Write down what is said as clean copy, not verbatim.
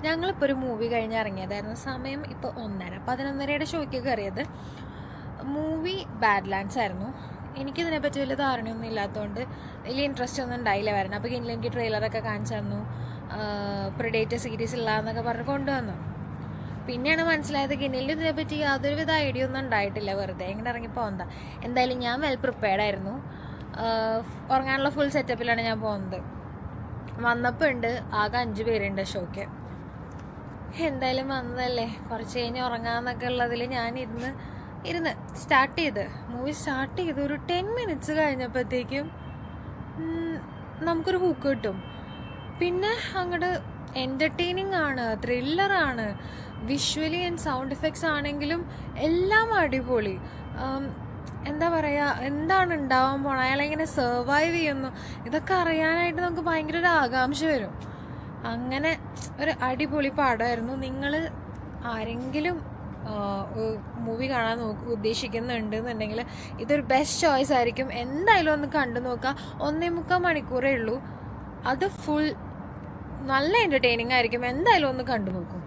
ഞങ്ങളിപ്പോൾ ഒരു മൂവി കഴിഞ്ഞ് ഇറങ്ങിയതായിരുന്നു. സമയം ഇപ്പോൾ 11:30 ഷോയ്ക്ക് കയറിയത്. മൂവി ബാഡ് ലാൻഡ്സ് ആയിരുന്നു. എനിക്കിതിനെപ്പറ്റി വലിയ ധാരണയൊന്നും ഇല്ലാത്തതുകൊണ്ട് വലിയ ഇൻട്രസ്റ്റ് ഒന്നും ഉണ്ടായില്ല വരണം. അപ്പോൾ ഇന്നലെ എനിക്ക് ട്രെയിലറൊക്കെ കാണിച്ചു തന്നു, പ്രെഡേറ്റർ സീരീസ് ഇല്ല എന്നൊക്കെ പറഞ്ഞ് കൊണ്ടുവന്നു. പിന്നെയാണ് മനസ്സിലായത് കിന്നലിന് ഇതിനെപ്പറ്റി യാതൊരുവിധ ഐഡിയ ഒന്നും ഉണ്ടായിട്ടില്ല, വെറുതെ ഇങ്ങനെ ഇറങ്ങിപ്പോൾ എന്താ. എന്തായാലും ഞാൻ വെൽ പ്രിപ്പയർഡായിരുന്നു. ഉറങ്ങാനുള്ള ഫുൾ സെറ്റപ്പിലാണ് ഞാൻ പോകുന്നത്. വന്നപ്പോൾ ഉണ്ട് ആകെ 5 പേരുണ്ട് ഷോയ്ക്ക്. എന്തായാലും വന്നതല്ലേ, കുറച്ച് കഴിഞ്ഞ് ഉറങ്ങാമെന്നൊക്കെ ഉള്ളതിൽ ഞാൻ ഇരുന്ന് മൂവി സ്റ്റാർട്ട് ചെയ്ത് ഒരു 10 മിനിറ്റ്സ് കഴിഞ്ഞപ്പോഴത്തേക്കും നമുക്കൊരു ഹൂക്ക് കിട്ടും. പിന്നെ അങ്ങോട്ട് എൻ്റർടൈനിങ് ആണ്, ത്രില്ലറാണ്, വിഷ്വലി ആൻഡ് സൗണ്ട് എഫക്ട്സ് ആണെങ്കിലും എല്ലാം അടിപൊളി. എന്താ പറയുക, എന്താണ് ഉണ്ടാവാൻ പോണത്, അയാളെങ്ങനെ സർവൈവ് ചെയ്യുന്നു, ഇതൊക്കെ അറിയാനായിട്ട് നമുക്ക് ഭയങ്കര ഒരു ആകാംക്ഷ വരും. അങ്ങനെ ഒരു അടിപൊളി പടമായിരുന്നു. നിങ്ങൾ ആരെങ്കിലും മൂവി കാണാൻ ഉദ്ദേശിക്കുന്നുണ്ടെന്നുണ്ടെങ്കിൽ ഇതൊരു ബെസ്റ്റ് ചോയ്സ് ആയിരിക്കും. എന്തായാലും ഒന്ന് കണ്ടു നോക്കുക. 1.25 മണിക്കൂറേ ഉള്ളൂ. അത് ഫുൾ നല്ല എൻ്റർടൈനിങ് ആയിരിക്കും. എന്തായാലും ഒന്ന് കണ്ടു നോക്കൂ.